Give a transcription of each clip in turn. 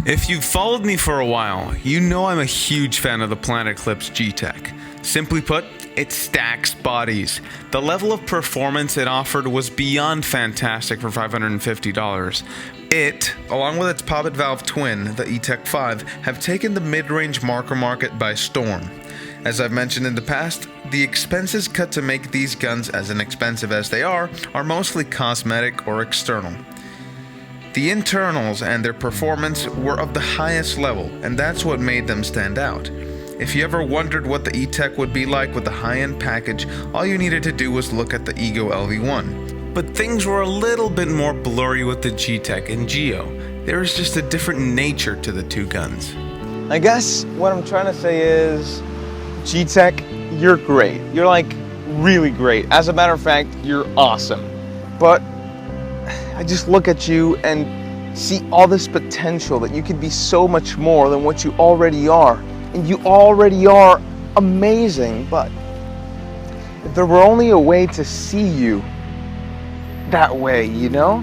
If you've followed me for a while, you know I'm a huge fan of the Planet Eclipse Gtek. Simply put, it stacks bodies. The level of performance it offered was beyond fantastic for $550. It, along with its poppet valve twin, the Gtek 5, have taken the mid-range marker market by storm. As I've mentioned in the past, the expenses cut to make these guns as inexpensive as they are mostly cosmetic or external. The internals and their performance were of the highest level, and that's what made them stand out. If you ever wondered what the Gtek would be like with the high-end package, all you needed to do was look at the Ego LV1. But things were a little bit more blurry with the Gtek and Geo. There was just a different nature to the two guns. I guess what I'm trying to say is, Gtek, you're great. You're like really great. As a matter of fact, you're awesome. But I just look at you and see all this potential that you could be so much more than what you already are. And you already are amazing, but if there were only a way to see you that way, you know?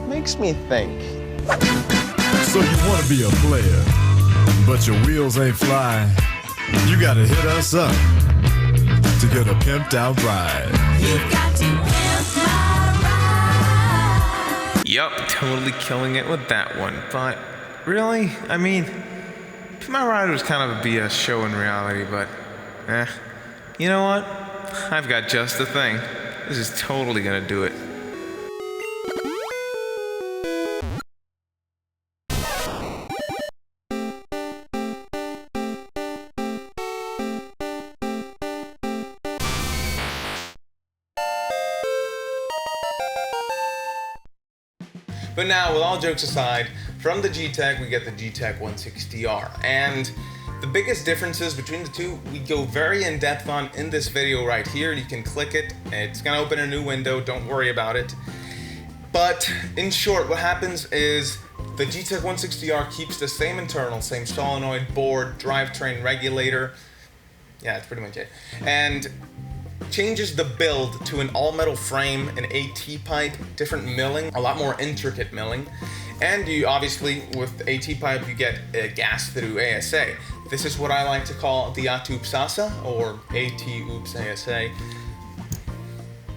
Makes me think. So you want to be a player, but your wheels ain't flying. You gotta hit us up to get a pimped out ride. You've got to pimp my ride. Yup, totally killing it with that one. But really, I mean, Pimp My Ride was kind of a BS show in reality, but you know what? I've got just the thing. This is totally gonna do it. But now, with all jokes aside, from the Gtek, we get the Gtek 160R. And the biggest differences between the two, we go very in-depth on in this video right here. You can click it, it's gonna open a new window, don't worry about it. But in short, what happens is the Gtek 160R keeps the same internal, same solenoid, board, drivetrain, regulator. Yeah, that's pretty much it. And changes the build to an all-metal frame, an AT pipe, different milling, a lot more intricate milling, and you obviously with the AT pipe you get a gas through ASA. This is what I like to call the AT-UPS-ASA or AT-UPS-ASA.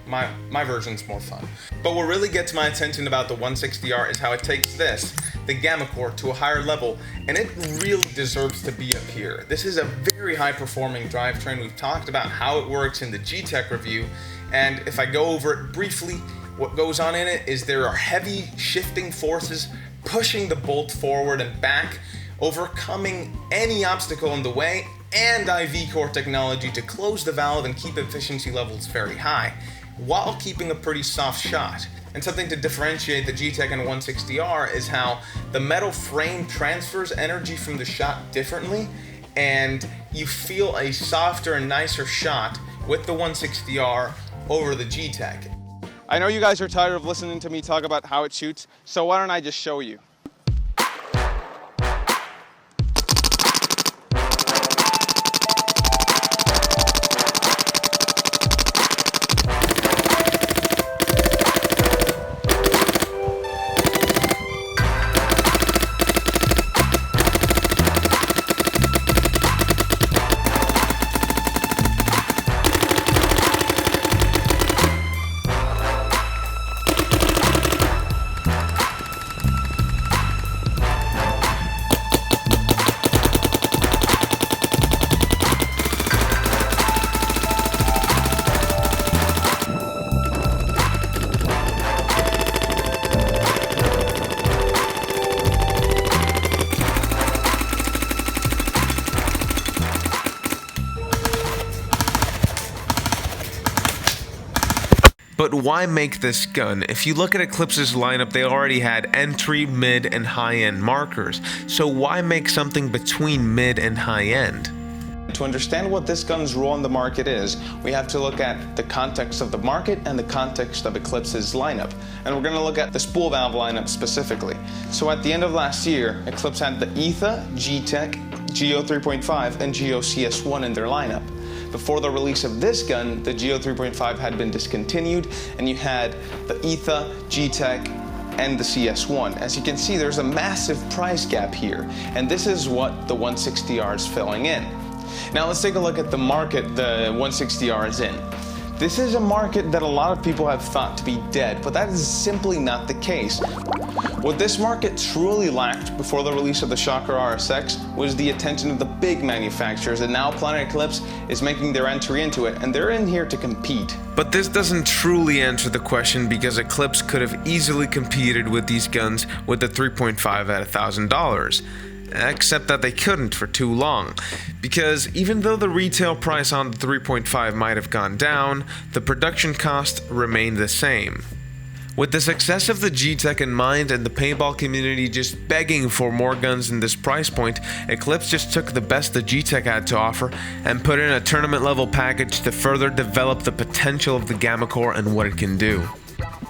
My version's more fun. But what really gets my attention about the 160R is how it takes this, the gamma core, to a higher level, and it really deserves to be up here. This is a very high performing drivetrain. We've talked about how it works in the Gtek review, and if I go over it briefly, what goes on in it is there are heavy shifting forces pushing the bolt forward and back, overcoming any obstacle in the way, and IV core technology to close the valve and keep efficiency levels very high, while keeping a pretty soft shot. And something to differentiate the Gtek and 160R is how the metal frame transfers energy from the shot differently, and you feel a softer and nicer shot with the 160R over the Gtek. I know you guys are tired of listening to me talk about how it shoots, so why don't I just show you? But why make this gun? If you look at Eclipse's lineup, they already had entry, mid, and high-end markers. So why make something between mid and high-end? To understand what this gun's role in the market is, we have to look at the context of the market and the context of Eclipse's lineup. And we're going to look at the spool valve lineup specifically. So at the end of last year, Eclipse had the ETHA, Gtek, Geo 3.5, and Geo CS1 in their lineup. before the release of this gun, the Geo 3.5 had been discontinued, and you had the ETHA, Gtek, and the CS1. As you can see, there's a massive price gap here, and this is what the 160R is filling in. Now let's take a look at the market the 160R is in. This is a market that a lot of people have thought to be dead, but that is simply not the case. What this market truly lacked before the release of the Shocker RSX was the attention of the big manufacturers, and now Planet Eclipse is making their entry into it, and they're in here to compete. But this doesn't truly answer the question, because Eclipse could have easily competed with these guns with the 3.5 at $1,000. Except that they couldn't for too long, because even though the retail price on the 3.5 might have gone down, the production cost remained the same. With the success of the Gtek in mind and the paintball community just begging for more guns in this price point, Eclipse just took the best the Gtek had to offer and put in a tournament level package to further develop the potential of the Gamma Core and what it can do.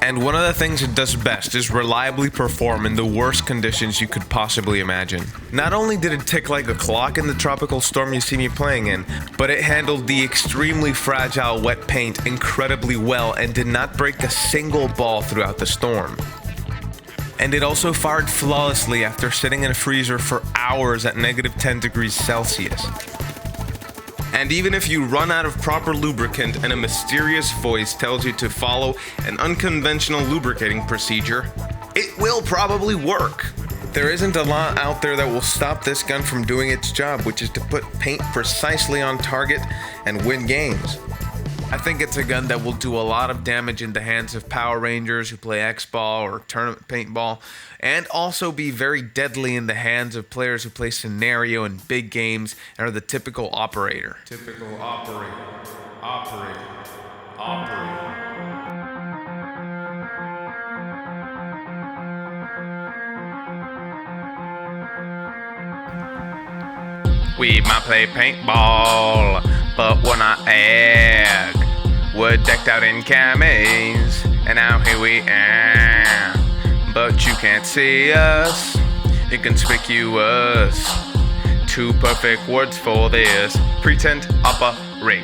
And one of the things it does best is reliably perform in the worst conditions you could possibly imagine. Not only did it tick like a clock in the tropical storm you see me playing in, but it handled the extremely fragile wet paint incredibly well and did not break a single ball throughout the storm. And it also fired flawlessly after sitting in a freezer for hours at -10 degrees Celsius. And even if you run out of proper lubricant and a mysterious voice tells you to follow an unconventional lubricating procedure, it will probably work. There isn't a lot out there that will stop this gun from doing its job, which is to put paint precisely on target and win games. I think it's a gun that will do a lot of damage in the hands of Power Rangers who play X-Ball or tournament paintball, and also be very deadly in the hands of players who play scenario and big games and are the typical operator. Operator. We might play paintball, but we're not egg. We're decked out in camis, and now here we are. But you can't see us, inconspicuous. Two perfect words for this: pretend, operate.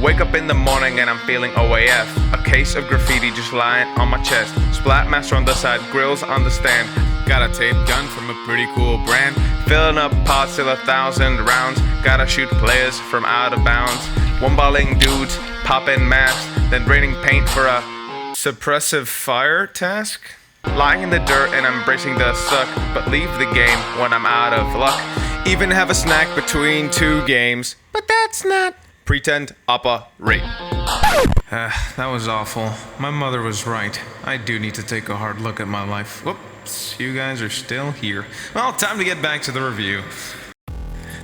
Wake up in the morning and I'm feeling OAF. A case of graffiti just lying on my chest. Splatmaster on the side, grills on the stand. Got a tape gun from a pretty cool brand. Filling up pots till 1,000 rounds. Gotta shoot players from out of bounds. One-balling dudes, popping masks, then raining paint for a suppressive fire task. Lying in the dirt and I'm bracing the suck, but leave the game when I'm out of luck. Even have a snack between two games, but that's not pretend operate. That was awful. My mother was right. I do need to take a hard look at my life. Whoops, you guys are still here. Well, time to get back to the review.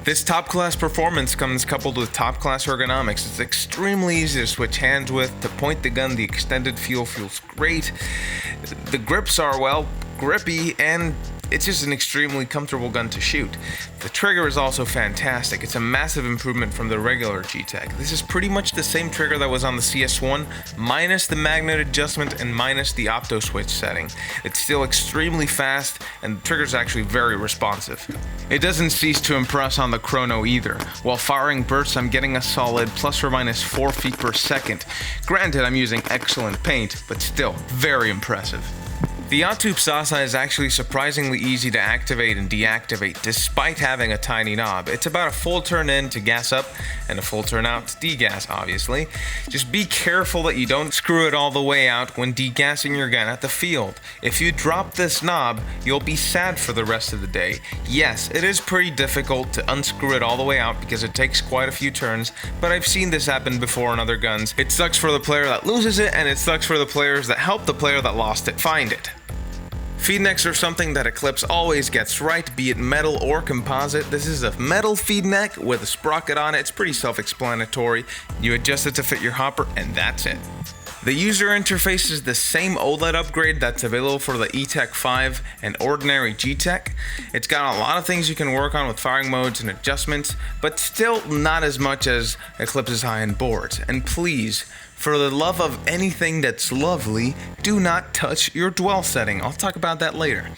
This top-class performance comes coupled with top-class ergonomics. It's extremely easy to switch hands with. To point the gun, the extended feel feels great. The grips are, well, grippy, and it's just an extremely comfortable gun to shoot. The trigger is also fantastic. It's a massive improvement from the regular Gtek. This is pretty much the same trigger that was on the CS1, minus the magnet adjustment and minus the opto switch setting. It's still extremely fast, and the trigger is actually very responsive. It doesn't cease to impress on the chrono either. While firing bursts, I'm getting a solid plus or minus 4 feet per second. Granted, I'm using excellent paint, but still very impressive. The Autoop Sasa is actually surprisingly easy to activate and deactivate despite having a tiny knob. It's about a full turn in to gas up and a full turn out to degas, obviously. Just be careful that you don't screw it all the way out when degassing your gun at the field. If you drop this knob, you'll be sad for the rest of the day. Yes, it is pretty difficult to unscrew it all the way out because it takes quite a few turns, but I've seen this happen before on other guns. It sucks for the player that loses it, and it sucks for the players that help the player that lost it find it. Feed necks are something that Eclipse always gets right, be it metal or composite. This is a metal feed neck with a sprocket on it. It's pretty self-explanatory. You adjust it to fit your hopper, and that's it. The user interface is the same OLED upgrade that's available for the Eclipse 5 and ordinary Gtek. It's got a lot of things you can work on with firing modes and adjustments, but still not as much as Eclipse's high-end boards. And please, for the love of anything that's lovely, do not touch your dwell setting. I'll talk about that later.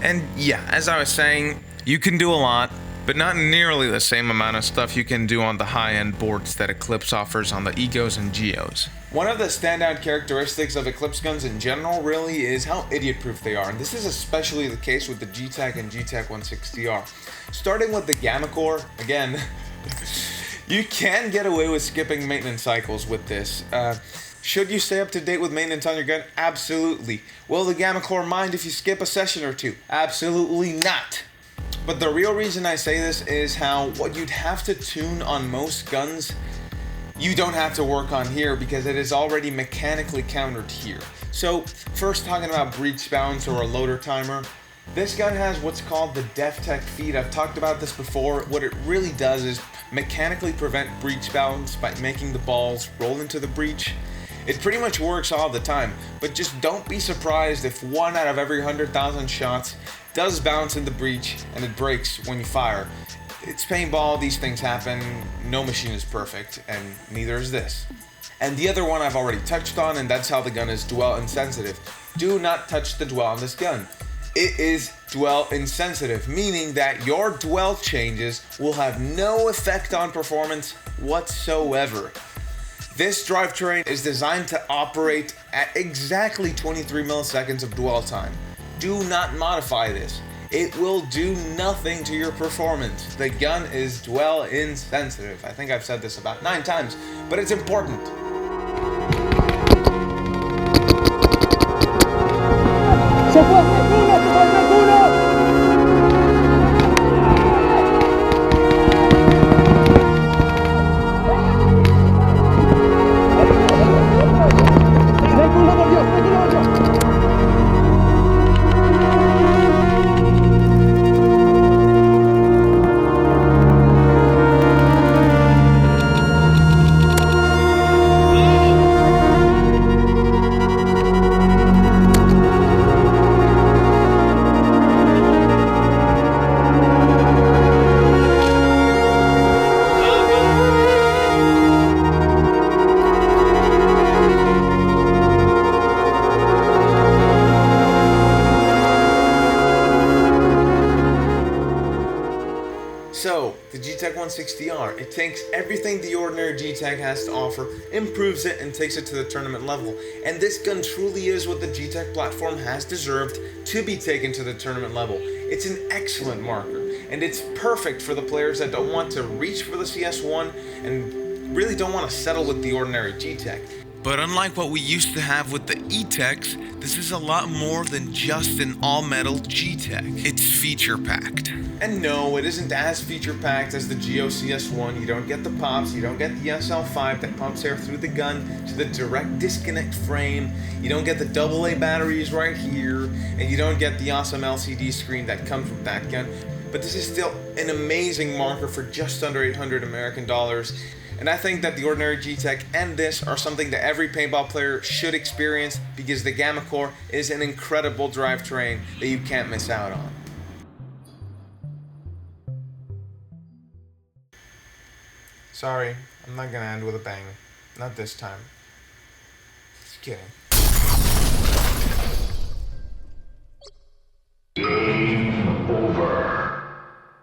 And yeah, as I was saying, you can do a lot, but not nearly the same amount of stuff you can do on the high-end boards that Eclipse offers on the Egos and Geos. One of the standout characteristics of Eclipse guns in general really is how idiot-proof they are, and this is especially the case with the Gtek and Gtek 160R. Starting with the Gamma Core, again, you can get away with skipping maintenance cycles with this. Should you stay up to date with maintenance on your gun? Absolutely. Will the Gamma Core mind if you skip a session or two? Absolutely not. But the real reason I say this is how what you'd have to tune on most guns, you don't have to work on here because it is already mechanically countered here. So first, talking about breech bounce or a loader timer, this gun has what's called the DefTech feed. I've talked about this before. What it really does is mechanically prevent breech bounce by making the balls roll into the breech. It pretty much works all the time, but just don't be surprised if 1 out of every 100,000 shots does bounce in the breech and it breaks when you fire. It's paintball, these things happen, no machine is perfect, and neither is this. And the other one I've already touched on, and that's how the gun is dwell insensitive. Do not touch the dwell on this gun. It is dwell insensitive, meaning that your dwell changes will have no effect on performance whatsoever. This drivetrain is designed to operate at exactly 23 milliseconds of dwell time. Do not modify this. It will do nothing to your performance. The gun is dwell insensitive. I think I've said this about 9 times, but it's important. So, the Gtek 160R, it takes everything the ordinary Gtek has to offer, improves it, and takes it to the tournament level. And this gun truly is what the Gtek platform has deserved to be taken to the tournament level. It's an excellent marker, and it's perfect for the players that don't want to reach for the CS1 and really don't want to settle with the ordinary Gtek. But unlike what we used to have with the E-Techs, this is a lot more than just an all-metal Gtek. It's feature-packed. And no, it isn't as feature-packed as the Geo CS1. You don't get the pops, you don't get the SL5 that pumps air through the gun to the direct disconnect frame, you don't get the AA batteries right here, and you don't get the awesome LCD screen that comes with that gun. But this is still an amazing marker for just under 800 American dollars. And I think that the ordinary Gtek and this are something that every paintball player should experience because the Gamma Core is an incredible drivetrain that you can't miss out on. Sorry, I'm not gonna end with a bang. Not this time. Just kidding.